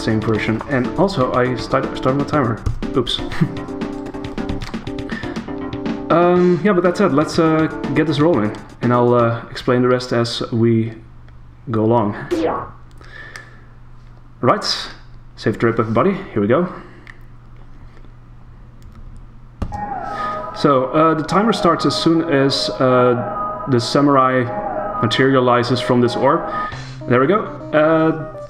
same version. And also, I started my timer. Oops. Yeah, but that's it. Let's get this rolling, and I'll explain the rest as we go along. Right, safe trip, everybody. Here we go. So the timer starts as soon as the samurai materializes from this orb. There we go.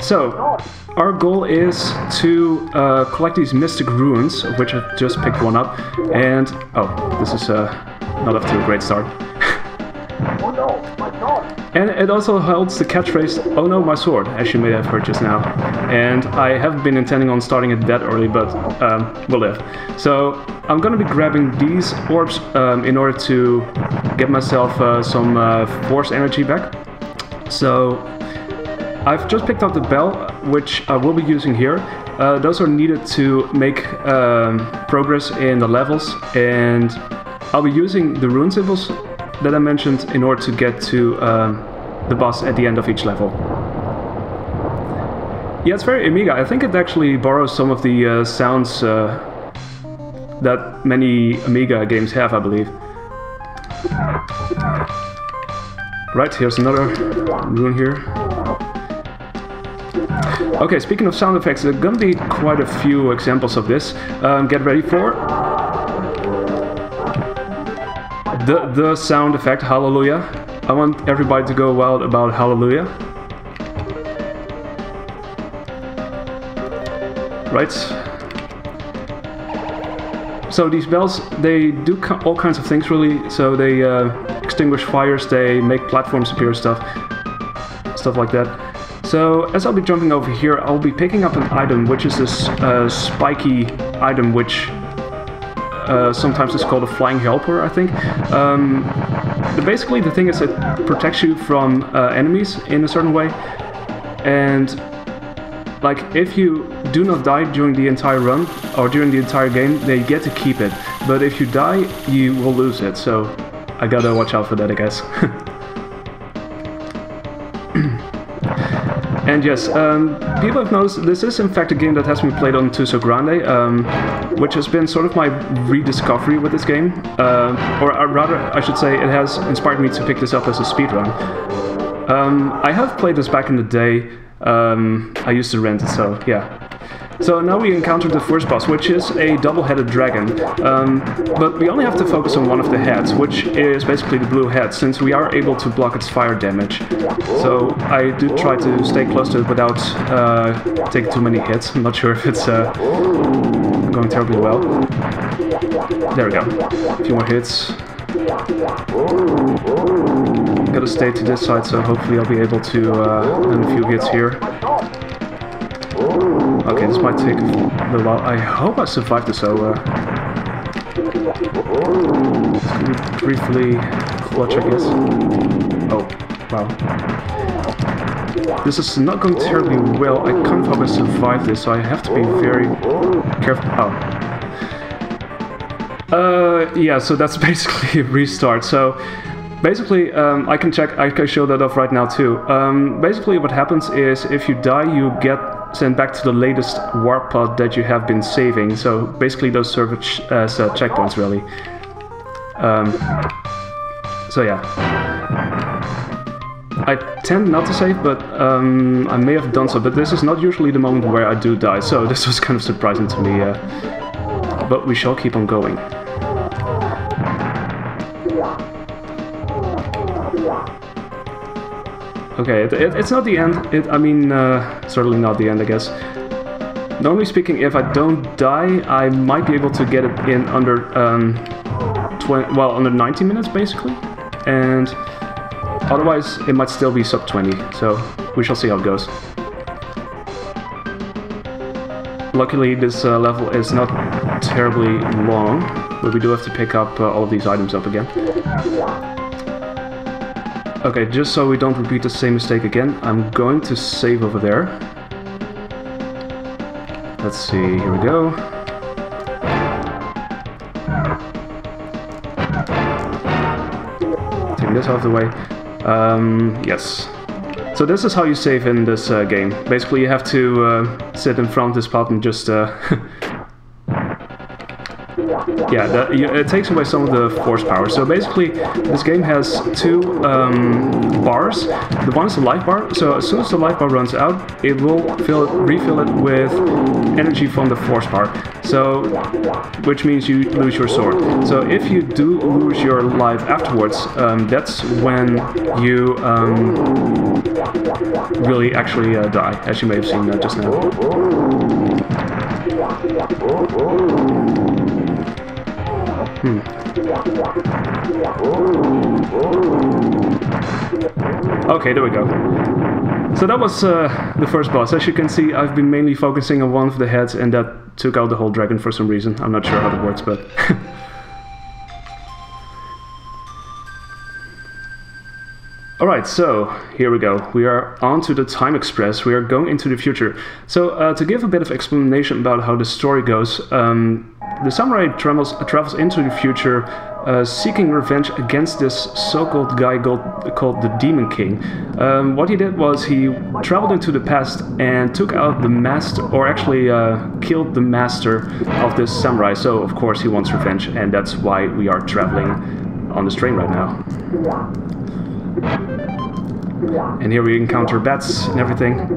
So our goal is to collect these mystic runes, of which I just picked one up. And oh, this is not off to a great start. Oh no, my sword! And it also holds the catchphrase, "Oh no, my sword," as you may have heard just now. And I haven't been intending on starting it that early, but we'll live. So I'm gonna be grabbing these orbs in order to get myself some force energy back. So I've just picked up the bell, which I will be using here. Those are needed to make progress in the levels, and I'll be using the rune symbols that I mentioned in order to get to the boss at the end of each level. Yeah, it's very Amiga. I think it actually borrows some of the sounds that many Amiga games have, I believe. Right, here's another rune here. Okay, speaking of sound effects, there are gonna be quite a few examples of this. Get ready for the sound effect, hallelujah. I want everybody to go wild about hallelujah. Right. So these bells, they do all kinds of things really. So they extinguish fires, they make platforms appear, stuff like that. So as I'll be jumping over here, I'll be picking up an item, which is this spiky item, which sometimes is called a flying helper, I think. Basically the thing is it protects you from enemies in a certain way, and like if you do not die during the entire run or during the entire game, they get to keep it, but if you die you will lose it, so I gotta watch out for that, I guess. And yes, people have noticed this is in fact a game that has been played on Tuso Grande, which has been sort of my rediscovery with this game. Or rather, I should say, it has inspired me to pick this up as a speedrun. I have played this back in the day. I used to rent it, so yeah. So now we encountered the first boss, which is a double-headed dragon. But we only have to focus on one of the heads, which is basically the blue head, since we are able to block its fire damage. So I do try to stay close to it without taking too many hits. I'm not sure if it's going terribly well. There we go. A few more hits. Gotta stay to this side, so hopefully I'll be able to land a few hits here. Okay, this might take a little while. I hope I survived this, so it's gonna be briefly clutch, I guess. Oh, wow. This is not going terribly well. I can't hope I survive this, so I have to be very careful. Oh. Yeah, so that's basically a restart. So basically, I can show that off right now too. Basically what happens is if you die, you get sent back to the latest warp pod that you have been saving. So basically those serve as checkpoints really. So yeah. I tend not to save, but I may have done so, but this is not usually the moment where I do die, so this was kind of surprising to me. But we shall keep on going. Okay, it's not the end. Certainly not the end, I guess. Normally speaking, if I don't die, I might be able to get it in under under 90 minutes, basically. And otherwise, it might still be sub 20. So we shall see how it goes. Luckily, this level is not terribly long, but we do have to pick up all of these items up again. Okay, just so we don't repeat the same mistake again, I'm going to save over there. Let's see, here we go. Take this out of the way. Yes. So this is how you save in this game. Basically, you have to sit in front of this pot and just yeah, it takes away some of the force power. So basically, this game has two bars. The one is the life bar, so as soon as the life bar runs out, it will refill it with energy from the force bar. So, which means you lose your sword. So if you do lose your life afterwards, that's when you really actually die, as you may have seen just now. Okay, there we go. So that was the first boss. As you can see, I've been mainly focusing on one of the heads, and that took out the whole dragon for some reason. I'm not sure how that works, but... Alright, so here we go. We are on to the Time Express. We are going into the future. So to give a bit of explanation about how the story goes, the samurai travels into the future seeking revenge against this so-called guy called the Demon King. What he did was he traveled into the past and took out the master, or actually killed the master of this samurai. So of course he wants revenge, and that's why we are traveling on this train right now. And here we encounter bats and everything.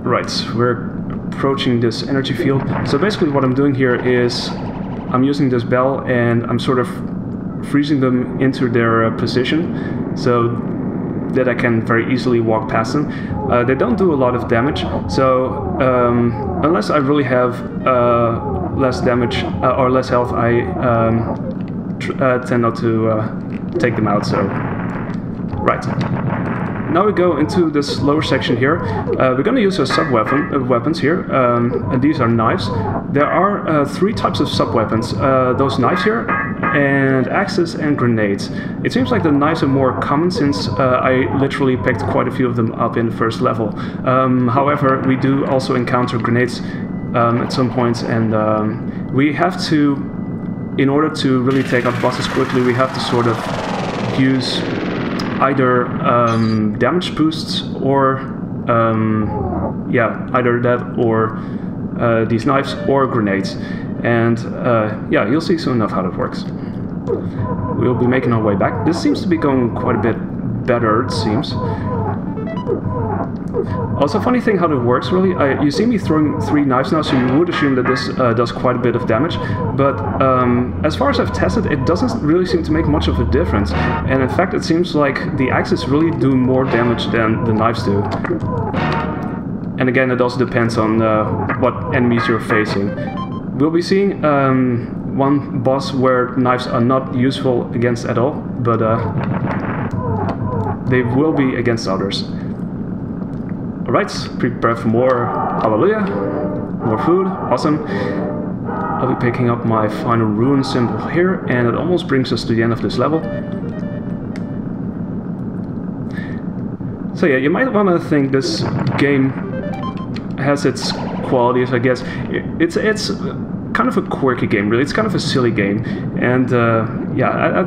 Right, we're approaching this energy field. So basically what I'm doing here is I'm using this bell and I'm sort of freezing them into their position so that I can very easily walk past them. They don't do a lot of damage, so unless I really have less damage or less health, I tend not to take them out. So right, now we go into this lower section here. We're going to use our sub-weapons here, and these are knives. There are three types of sub-weapons, those knives here, and axes and grenades. It seems like the knives are more common since I literally picked quite a few of them up in the first level. However, we do also encounter grenades at some points, and we have to, in order to really take out bosses quickly, we have to sort of use either damage boosts or yeah, either that or these knives or grenades. And yeah, you'll see soon enough how that works. We'll be making our way back. This seems to be going quite a bit better, it seems. Also, funny thing how that works, really. You see me throwing 3 knives now, so you would assume that this does quite a bit of damage. But as far as I've tested, it doesn't really seem to make much of a difference. And in fact, it seems like the axes really do more damage than the knives do. And again, it also depends on what enemies you're facing. We'll be seeing one boss where knives are not useful against at all, but they will be against others. Alright, prepare for more hallelujah, more food, awesome. I'll be picking up my final rune symbol here, and it almost brings us to the end of this level. So yeah, you might want to think this game has its qualities, I guess. It's kind of a quirky game, really. It's kind of a silly game, and yeah,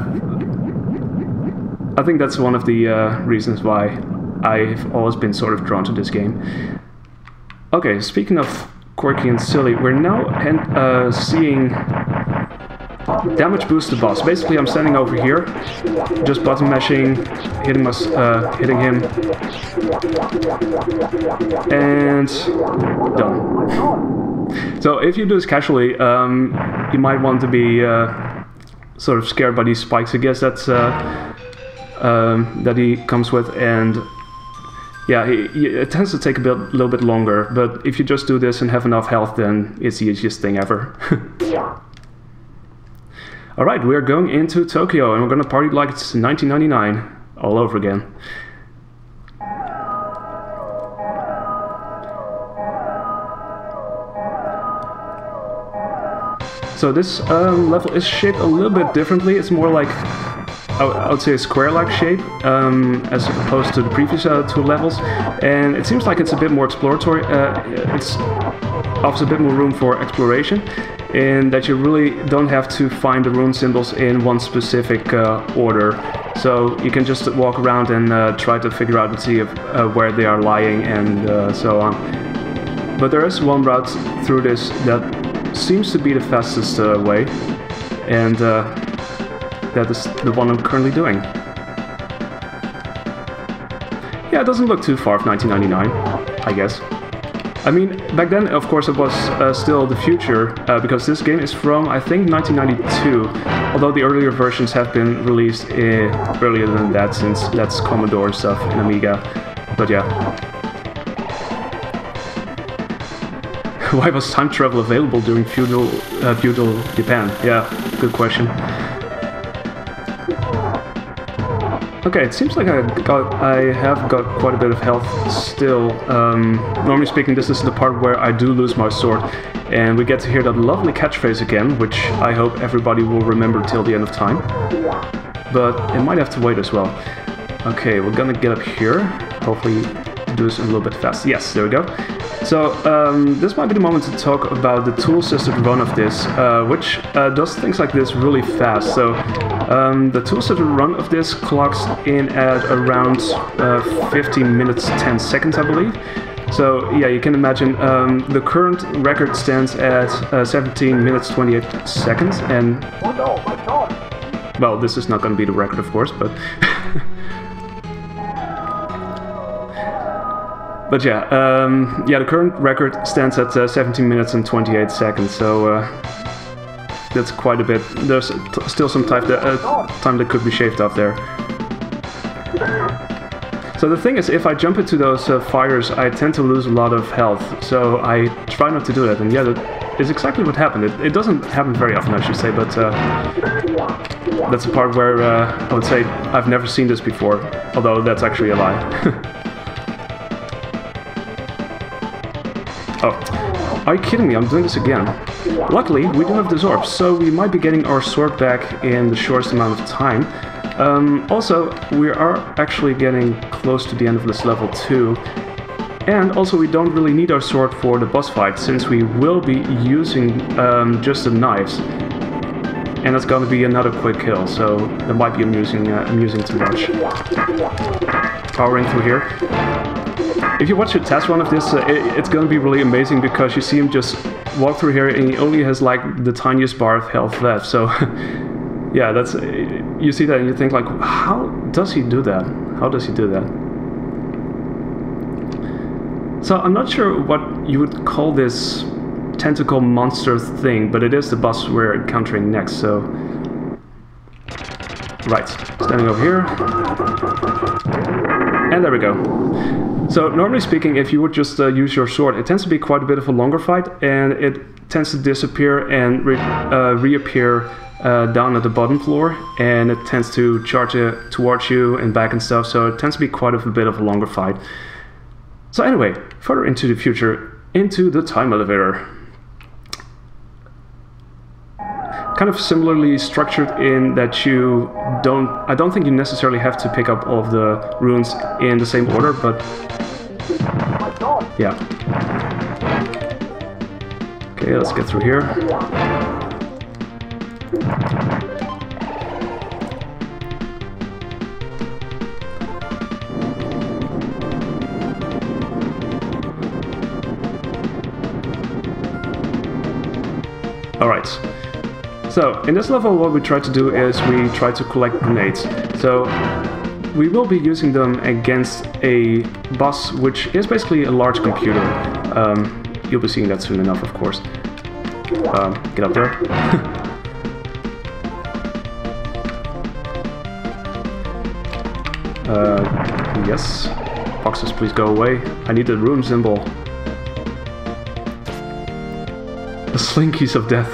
I think that's one of the reasons why I've always been sort of drawn to this game. Okay, speaking of quirky and silly, we're now seeing damage boost the boss. Basically, I'm standing over here, just button mashing, hitting him, and done. So if you do this casually, you might want to be sort of scared by these spikes. I guess that's that he comes with, and yeah, it tends to take a little bit longer, but if you just do this and have enough health, then it's the easiest thing ever. Alright, we're going into Tokyo, and we're gonna party like it's 1999 all over again. So this level is shaped a little bit differently. It's more like, I would say, a square-like shape, as opposed to the previous 2 levels, and it seems like it's a bit more exploratory. It offers a bit more room for exploration, in that you really don't have to find the rune symbols in one specific order. So you can just walk around and try to figure out and see if, where they are lying and so on. But there is one route through this that seems to be the fastest way, and that is the one I'm currently doing. Yeah, it doesn't look too far of 1999, I guess. I mean, back then, of course, it was still the future, because this game is from, I think, 1992, although the earlier versions have been released earlier than that, since that's Commodore and stuff and Amiga. But yeah. Why was time travel available during feudal Japan? Yeah, good question. Okay, it seems like I have got quite a bit of health still. Normally speaking, this is the part where I do lose my sword, and we get to hear that lovely catchphrase again, which I hope everybody will remember till the end of time. But it might have to wait as well. Okay, we're gonna get up here. Hopefully do this a little bit fast. Yes, there we go. So, this might be the moment to talk about the tool-assisted run of this, which does things like this really fast. So, the tool-assisted run of this clocks in at around 15 minutes 10 seconds, I believe. So, yeah, you can imagine the current record stands at 17 minutes 28 seconds, and... Oh no, my God! Well, this is not going to be the record, of course, but... But yeah, the current record stands at 17 minutes and 28 seconds, so that's quite a bit. There's still some time that could be shaved off there. So the thing is, if I jump into those fires, I tend to lose a lot of health, so I try not to do that, and yeah, that is exactly what happened. It doesn't happen very often, I should say, but that's a part where I would say I've never seen this before, although that's actually a lie. Oh, are you kidding me? I'm doing this again. Luckily, we do have the Zorb, so we might be getting our sword back in the shortest amount of time. Also, we are actually getting close to the end of this level too. And also, we don't really need our sword for the boss fight, since we will be using just the knives. And it's gonna be another quick kill, so that might be amusing to watch. Powering through here. If you watch a test run of this, it's gonna be really amazing, because you see him just walk through here and he only has like the tiniest bar of health left. So yeah, that's, you see that and you think like, how does he do that? How does he do that? So I'm not sure what you would call this tentacle monster thing, but it is the boss we're encountering next, so... Right, standing over here. And there we go. So, normally speaking, if you would just use your sword, it tends to be quite a bit of a longer fight, and it tends to disappear and reappear down at the bottom floor, and it tends to charge towards you and back and stuff, so it tends to be quite a bit of a longer fight. So anyway, further into the future, into the time elevator. Kind of similarly structured in that I don't think you necessarily have to pick up all of the runes in the same order, but yeah. Okay, let's get through here. Alright. So, in this level what we try to do is we try to collect grenades. So, we will be using them against a boss, which is basically a large computer. You'll be seeing that soon enough, of course. Get up there. Yes. Boxes, please go away. I need the rune symbol. The slinkies of death.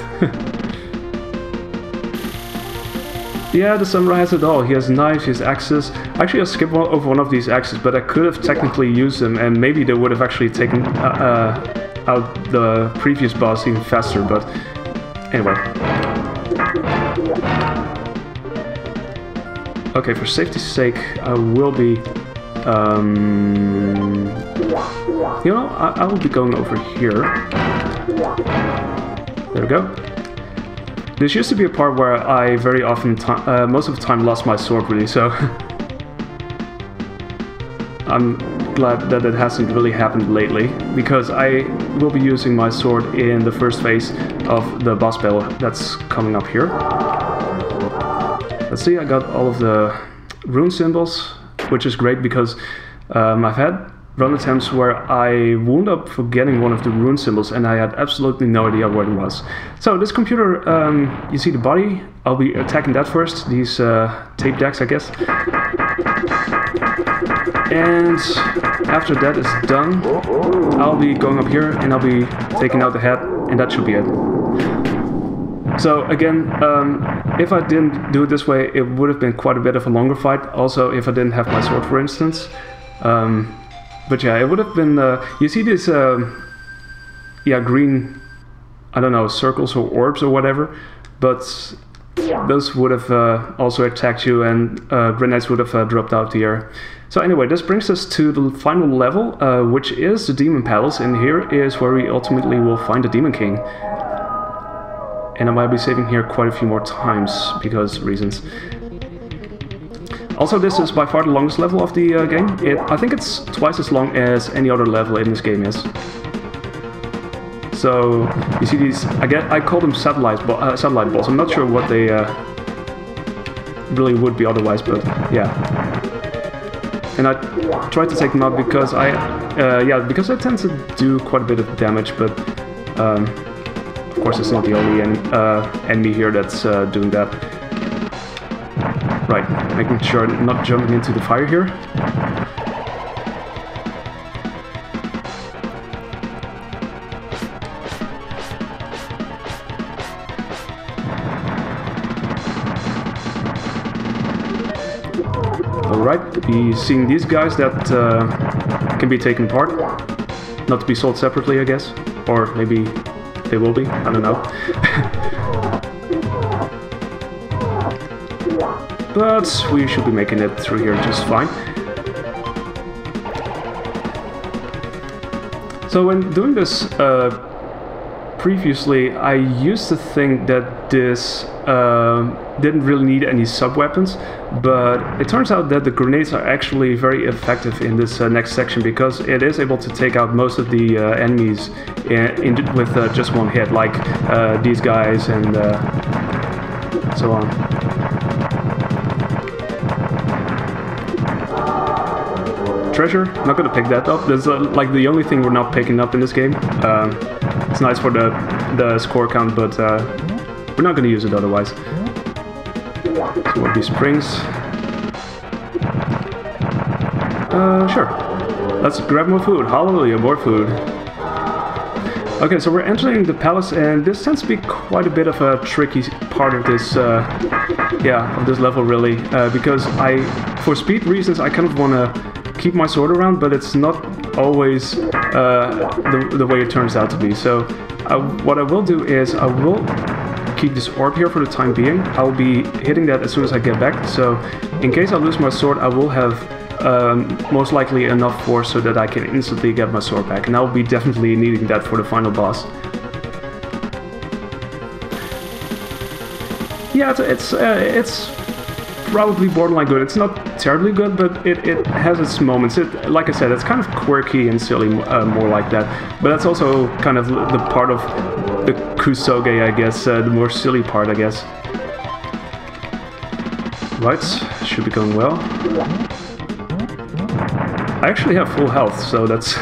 Yeah, the samurai has it all. He has knives, he has axes. Actually, I skipped over one of these axes, but I could have technically used them, and maybe they would have actually taken out the previous boss even faster, but anyway. Okay, for safety's sake, I will be... you know, I will be going over here. There we go. This used to be a part where I very often, most of the time, lost my sword really, so I'm glad that it hasn't really happened lately, because I will be using my sword in the first phase of the boss battle that's coming up here. Let's see, I got all of the rune symbols, which is great because I've had run attempts where I wound up forgetting one of the rune symbols and I had absolutely no idea what it was. So this computer, you see the body, I'll be attacking that first, these tape decks I guess. And after that is done, I'll be going up here and I'll be taking out the head, and that should be it. So again, if I didn't do it this way, it would have been quite a bit of a longer fight. Also, if I didn't have my sword, for instance. But yeah, it would have been... you see these, yeah, green, I don't know, circles or orbs or whatever, but those would have also attacked you, and grenades would have dropped out here. So anyway, this brings us to the final level, which is the Demon Palace, and here is where we ultimately will find the Demon King. And I might be saving here quite a few more times, because reasons. Also, this is by far the longest level of the game. I think it's twice as long as any other level in this game is. So, you see these, I call them satellite balls. I'm not sure what they really would be otherwise, but yeah. And I try to take them out because because I tend to do quite a bit of damage, but of course it's not the only enemy here that's doing that. Right, making sure I'm not jumping into the fire here. Alright, be seeing these guys that can be taken apart. Not to be sold separately, I guess. Or maybe they will be, I don't know. But we should be making it through here just fine. So when doing this previously, I used to think that this didn't really need any sub-weapons, but it turns out that the grenades are actually very effective in this next section, because it is able to take out most of the enemies with just one hit, like these guys and so on. Treasure, not gonna pick that up. That's like the only thing we're not picking up in this game. It's nice for the score count, but we're not gonna use it otherwise. So what are these springs? Sure. Let's grab more food. Hallelujah, more food. Okay, so we're entering the palace, and this tends to be quite a bit of a tricky part of this, of this level really, because for speed reasons, I kind of want to keep my sword around, but it's not always the way it turns out to be. So what I will do is I will keep this orb here for the time being. I'll be hitting that as soon as I get back, so in case I lose my sword, I will have most likely enough force so that I can instantly get my sword back, and I'll be definitely needing that for the final boss. Yeah, it's probably borderline good. It's not terribly good, but it has its moments. Like I said, it's kind of quirky and silly, more like that. But that's also kind of the part of the kusoge, I guess, the more silly part, I guess. Right, should be going well. I actually have full health, so that's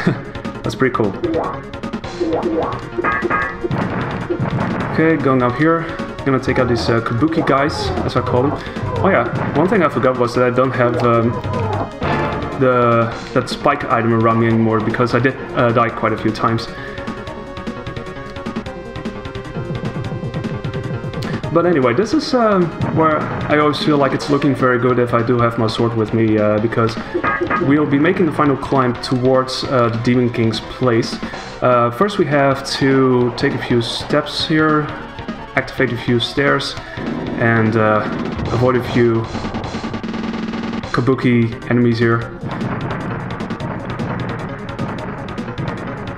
that's pretty cool. Okay, going up here. Gonna take out these kabuki guys, as I call them. Oh yeah, one thing I forgot was that I don't have that spike item around me anymore, because I did die quite a few times. But anyway, this is where I always feel like it's looking very good if I do have my sword with me, because we'll be making the final climb towards the Demon King's place. First we have to take a few steps here, activate a few stairs, and avoid a few kabuki enemies here.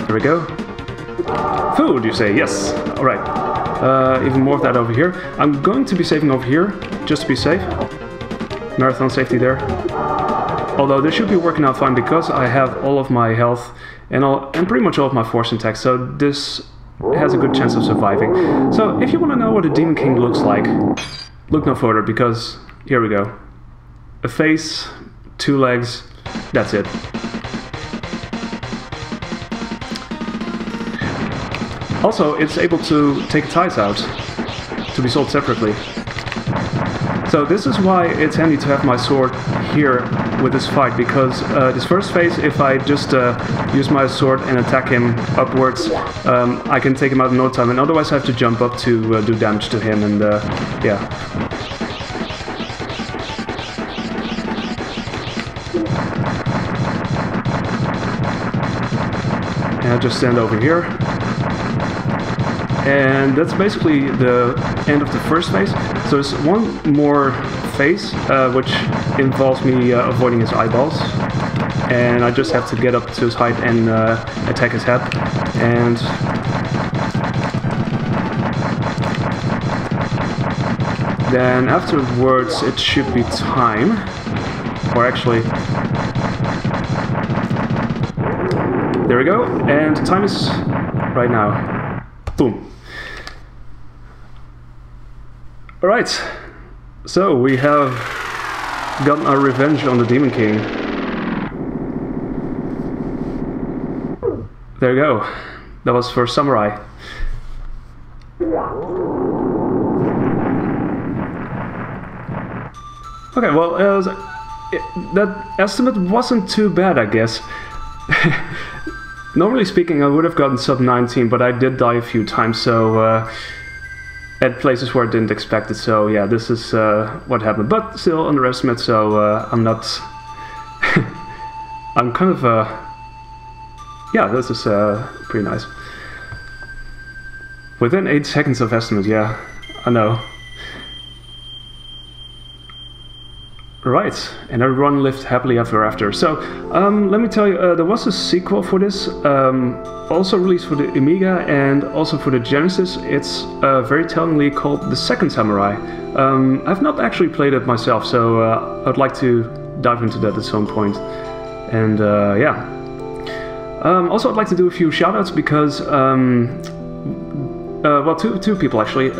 There we go. Food, you say? Yes. Alright. Even more of that over here. I'm going to be saving over here, just to be safe. Marathon safety there. Although this should be working out fine because I have all of my health and pretty much all of my force intact, so this has a good chance of surviving. So if you want to know what a Demon King looks like, look no further, because here we go. A face, 2 legs, that's it. Also, it's able to take ties out to be sold separately. So this is why it's handy to have my sword here with this fight, because this first phase, if I just use my sword and attack him upwards, I can take him out in no time, and otherwise I have to jump up to do damage to him, and yeah. And I just stand over here. And that's basically the end of the first phase. So there's one more phase, which involves me avoiding his eyeballs. And I just have to get up to his height and attack his head. And then afterwards it should be time. Or actually, there we go. And time is right now. Boom. Alright, so we have gotten our revenge on the Demon King. There you go. That was for Samurai. Okay, well, that estimate wasn't too bad, I guess. Normally speaking, I would have gotten sub 19, but I did die a few times, so at places where I didn't expect it, so yeah, this is what happened. But still underestimate, so I'm not... I'm kind of... yeah, this is pretty nice. Within 8 seconds of estimate, yeah, I know. Right, and everyone lived happily ever after. So, let me tell you, there was a sequel for this, also released for the Amiga and also for the Genesis. It's very tellingly called The Second Samurai. I've not actually played it myself, so I'd like to dive into that at some point. And yeah. Also, I'd like to do a few shoutouts because, well, two people actually.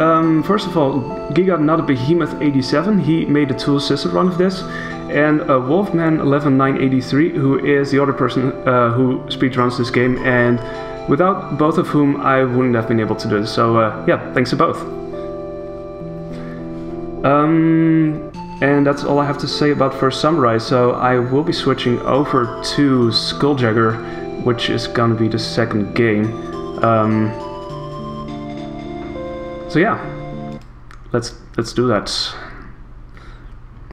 First of all, Giga Not a Behemoth 87, he made a tool sister run of this, and Wolfman 11983, who is the other person who speedruns this game, and without both of whom I wouldn't have been able to do this. So yeah, thanks to both. And that's all I have to say about First Samurai. So I will be switching over to Skulljagger, which is gonna be the second game. So yeah, let's do that.